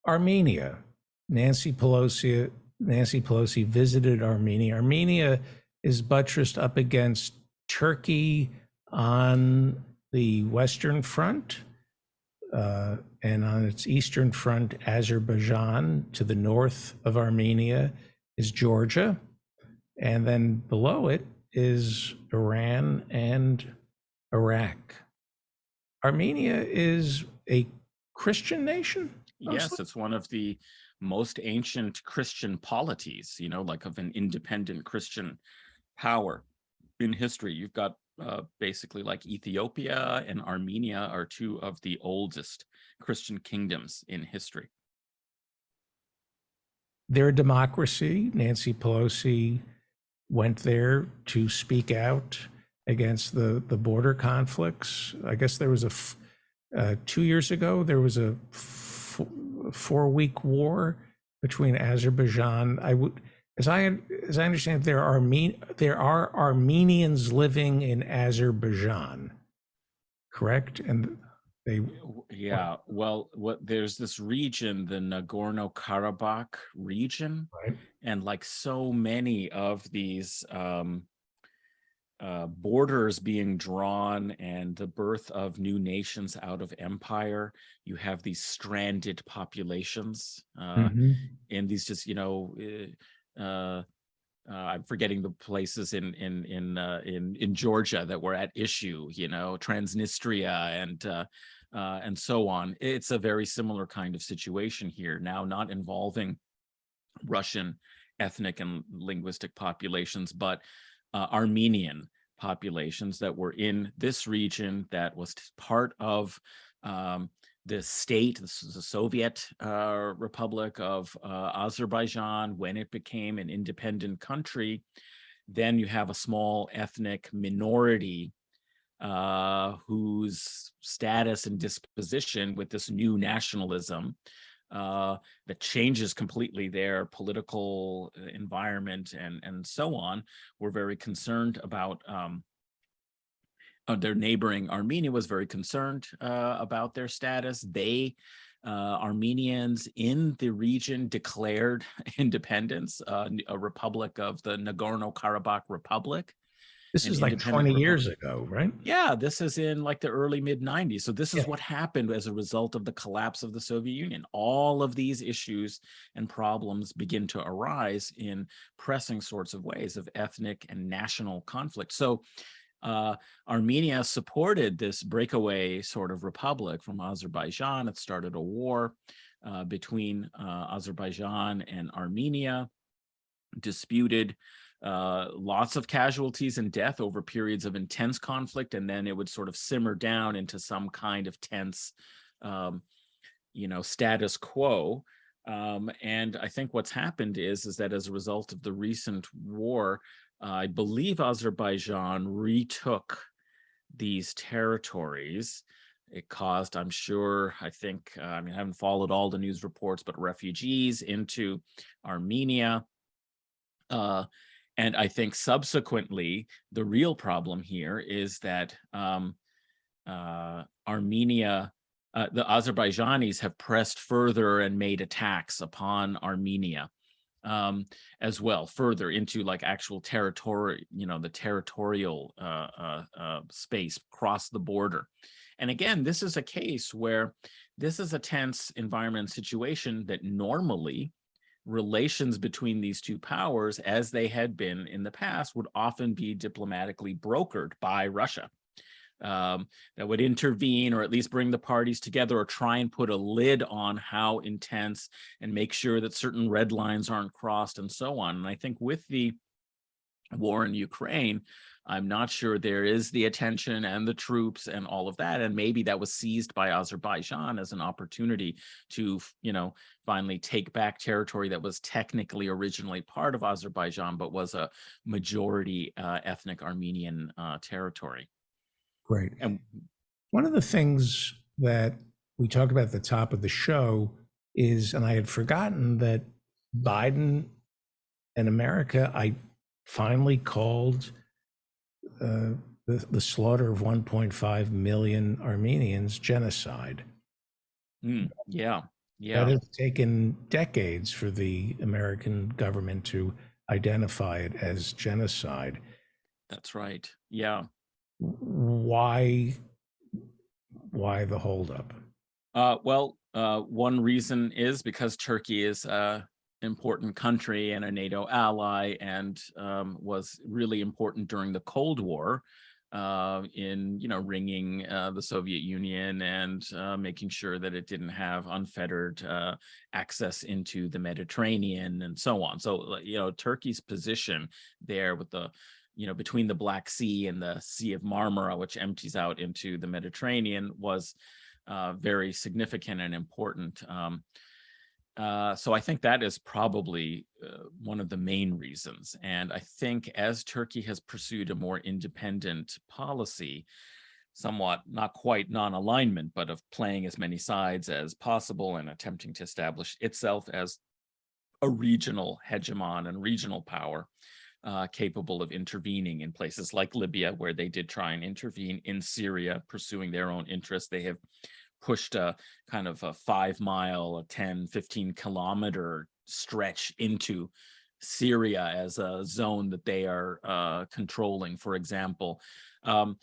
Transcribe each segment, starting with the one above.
Armenia. Nancy Pelosi Nancy Pelosi visited Armenia. Armenia is buttressed up against Turkey on the Western Front, and on its eastern front, Azerbaijan. To the north of Armenia is Georgia, and then below it is Iran and Iraq. Armenia is a Christian nation, mostly? Yes, it's one of the most ancient Christian polities, like of an independent Christian power in history. You've got basically like Ethiopia and Armenia are two of the oldest Christian kingdoms in history. They're a democracy. Nancy Pelosi went there to speak out against the border conflicts. I guess there was 2 years ago, there was a 4-week war between Azerbaijan. As I understand, there are Armenians living in Azerbaijan, correct? And they, Yeah, well, there's this region, the Nagorno-Karabakh region, right? and like so many of these borders being drawn and the birth of new nations out of empire, you have these stranded populations and these just I'm forgetting the places in Georgia that were at issue, Transnistria and so on. It's a very similar kind of situation here now, not involving Russian ethnic and linguistic populations, but Armenian populations that were in this region that was part of the state. This is the Soviet Republic of Azerbaijan when it became an independent country. Then you have a small ethnic minority whose status and disposition with this new nationalism that changes completely their political environment and so on. We're very concerned about their neighboring Armenia was very concerned about their status. Armenians in the region declared independence, a republic of the Nagorno-Karabakh Republic. This is like 20 years ago, right? Yeah, this is in like the early mid-90s. So this is what happened as a result of the collapse of the Soviet Union. All of these issues and problems begin to arise in pressing sorts of ways of ethnic and national conflict. So Armenia supported this breakaway sort of republic from Azerbaijan. It started a war between Azerbaijan and Armenia, disputed lots of casualties and death over periods of intense conflict, and then it would sort of simmer down into some kind of tense, status quo. And I think what's happened is that as a result of the recent war, I believe Azerbaijan retook these territories. It caused, I'm sure, I haven't followed all the news reports, but refugees into Armenia. And I think subsequently, the real problem here is that Armenia, the Azerbaijanis have pressed further and made attacks upon Armenia as well, further into like actual territory, the territorial space across the border. And again, this is a case where this is a tense environment situation that normally relations between these two powers, as they had been in the past, would often be diplomatically brokered by Russia. That would intervene or at least bring the parties together or try and put a lid on how intense and make sure that certain red lines aren't crossed and so on. And I think with the war in Ukraine, I'm not sure there is the attention and the troops and all of that. And maybe that was seized by Azerbaijan as an opportunity to, finally take back territory that was technically originally part of Azerbaijan, but was a majority ethnic Armenian territory. Great. And one of the things that we talked about at the top of the show is, and I had forgotten that Biden and America, I finally called the slaughter of 1.5 million Armenians genocide. yeah, That Yeah, has taken decades for the American government to identify it as genocide. that's right. Yeah. Why why the holdup? One reason is because Turkey is a important country and a NATO ally, and was really important during the Cold War, in ringing the Soviet Union and making sure that it didn't have unfettered access into the Mediterranean and so on. So Turkey's position there with the between the Black Sea and the Sea of Marmara, which empties out into the Mediterranean, was very significant and important. So I think that is probably one of the main reasons. And I think as Turkey has pursued a more independent policy, somewhat not quite non-alignment, but of playing as many sides as possible and attempting to establish itself as a regional hegemon and regional power, capable of intervening in places like Libya, where they did try and intervene, in Syria, pursuing their own interests. They have pushed a kind of a 5 mile, a 10, 15 kilometer stretch into Syria as a zone that they are controlling, for example. Um,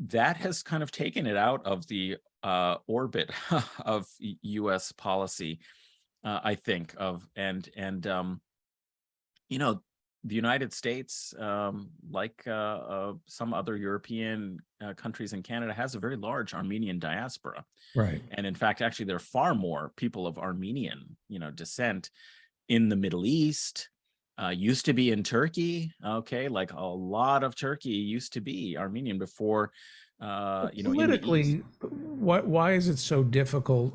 that has kind of taken it out of the orbit of US policy, I think, you know, the United States, like some other European countries and Canada, has a very large Armenian diaspora. Right. And in fact, actually, there are far more people of Armenian, descent in the Middle East, used to be in Turkey. Okay, like a lot of Turkey used to be Armenian before, in the East. Politically, why is it so difficult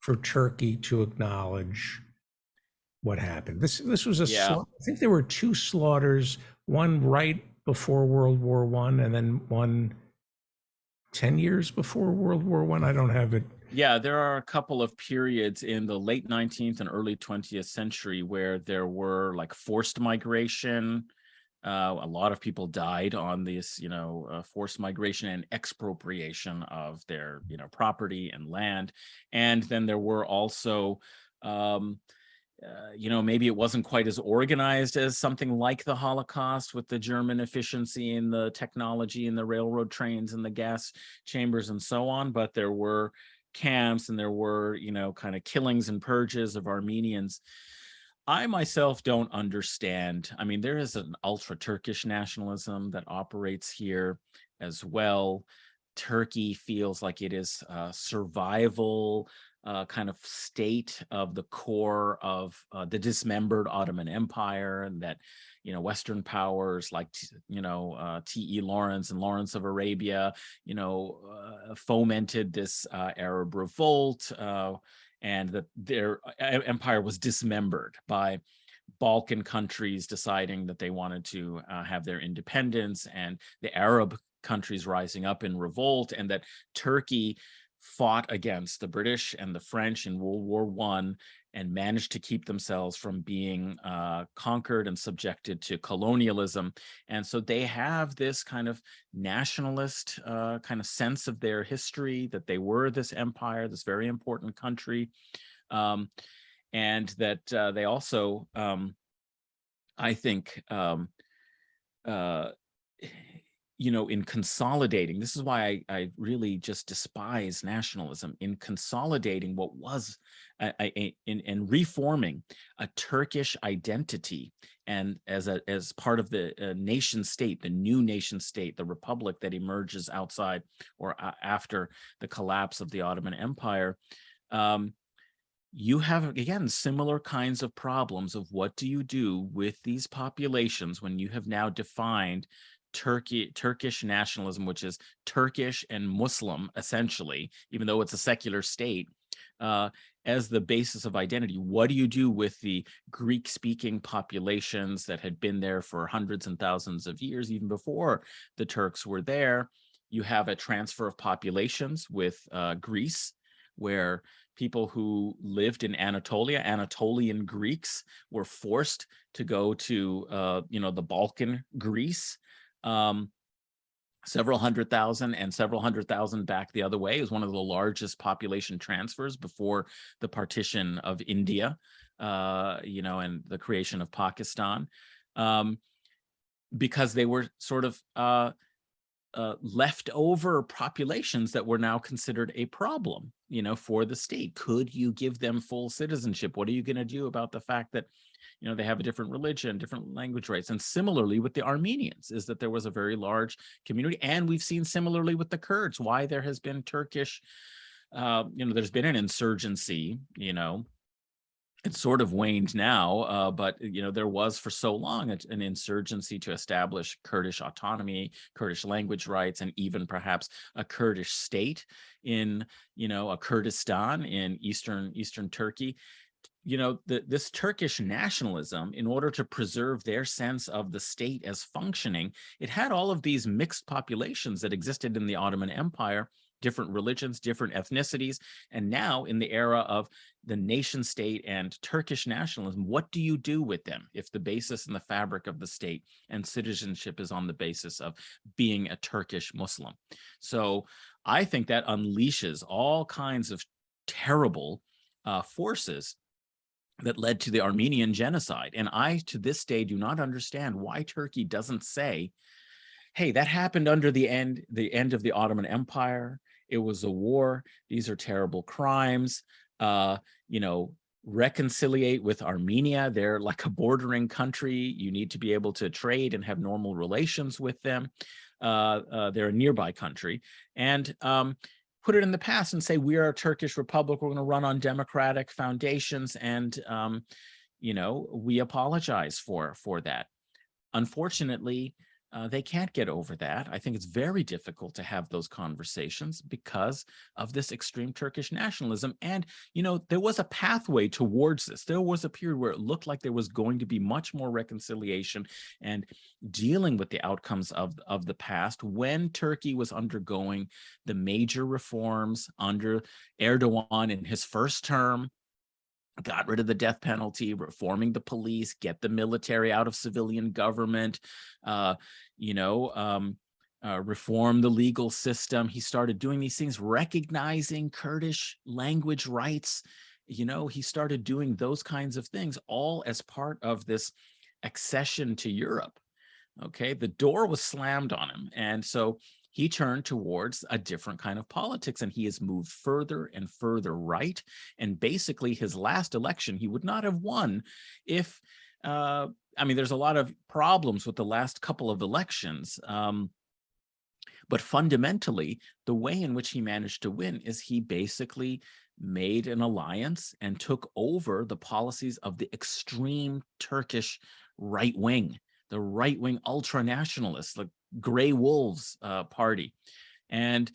for Turkey to acknowledge what happened? This was Yeah. I think there were two slaughters, one right before World War One, and then one 10 years before World War One. I don't have it. Yeah, there are a couple of periods in the late 19th and early 20th century where there were like forced migration. A lot of people died on this, forced migration and expropriation of their, property and land. And then there were also, maybe it wasn't quite as organized as something like the Holocaust, with the German efficiency and the technology and the railroad trains and the gas chambers and so on. But there were camps and there were, kind of killings and purges of Armenians. I myself don't understand. I mean, there is an ultra Turkish nationalism that operates here as well. Turkey feels like it is a survival kind of state of the core of the dismembered Ottoman Empire, and that Western powers like T.E. Lawrence and Lawrence of Arabia fomented this Arab revolt, and that their empire was dismembered by Balkan countries deciding that they wanted to have their independence, and the Arab countries rising up in revolt, and that Turkey fought against the British and the French in World War One and managed to keep themselves from being conquered and subjected to colonialism. And so they have this kind of nationalist kind of sense of their history, that they were this empire, this very important country, and that they also, I think, in consolidating, this is why I really just despise nationalism, in consolidating what was in reforming a Turkish identity, and as part of the nation state, the new nation state, the republic that emerges outside or after the collapse of the Ottoman Empire. You have, again, similar kinds of problems of what do you do with these populations when you have now defined Turkish nationalism, which is Turkish and Muslim, essentially, even though it's a secular state, as the basis of identity. What do you do with the Greek-speaking populations that had been there for hundreds and thousands of years, even before the Turks were there? You have a transfer of populations with Greece, where people who lived in Anatolia, Anatolian Greeks, were forced to go to, the Balkan Greece. several hundred thousand and several hundred thousand back the other way. It was one of the largest population transfers before the partition of India, and the creation of Pakistan, because they were sort of leftover populations that were now considered a problem, for the state. Could you give them full citizenship? What are you going to do about the fact that, they have a different religion, different language rights? And similarly with the Armenians, is that there was a very large community. And we've seen similarly with the Kurds, why there has been Turkish, there's been an insurgency, it's sort of waned now, but there was for so long an insurgency to establish Kurdish autonomy, Kurdish language rights, and even perhaps a Kurdish state in a Kurdistan in eastern Turkey. This Turkish nationalism, in order to preserve their sense of the state as functioning, it had all of these mixed populations that existed in the Ottoman Empire, different religions, different ethnicities. And now in the era of the nation state and Turkish nationalism, what do you do with them if the basis and the fabric of the state and citizenship is on the basis of being a Turkish Muslim? So I think that unleashes all kinds of terrible forces that led to the Armenian genocide. And I, to this day, do not understand why Turkey doesn't say, hey, that happened under the end of the Ottoman Empire. It was a war. These are terrible crimes. Reconciliate with Armenia. They're like a bordering country. You need to be able to trade and have normal relations with them. They're a nearby country. And put it in the past and say, we are a Turkish republic. We're going to run on democratic foundations. And, we apologize for that. Unfortunately, they can't get over that. I think it's very difficult to have those conversations because of this extreme Turkish nationalism. And, there was a pathway towards this. There was a period where it looked like there was going to be much more reconciliation and dealing with the outcomes of the past when Turkey was undergoing the major reforms under Erdogan in his first term. Got rid of the death penalty, reforming the police, get the military out of civilian government, reform the legal system. He started doing these things, recognizing Kurdish language rights. He started doing those kinds of things, all as part of this accession to Europe. Okay, the door was slammed on him. And so he turned towards a different kind of politics, and he has moved further and further right. And basically his last election, he would not have won if, there's a lot of problems with the last couple of elections. But fundamentally, the way in which he managed to win is he basically made an alliance and took over the policies of the extreme Turkish right wing, the right-wing ultra-nationalists, the Grey Wolves party, and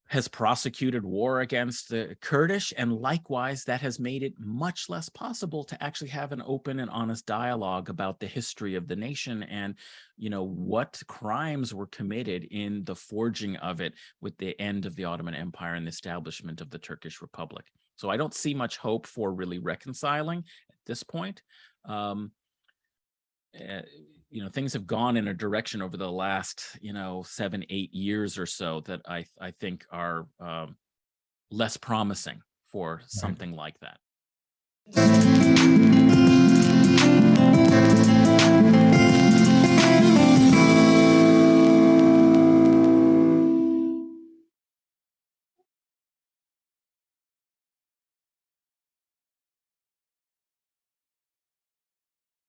has prosecuted war against the Kurdish. And likewise, that has made it much less possible to actually have an open and honest dialogue about the history of the nation and, what crimes were committed in the forging of it with the end of the Ottoman Empire and the establishment of the Turkish Republic. So I don't see much hope for really reconciling at this point. Things have gone in a direction over the last, 7-8 years or so that I think are less promising for something like that.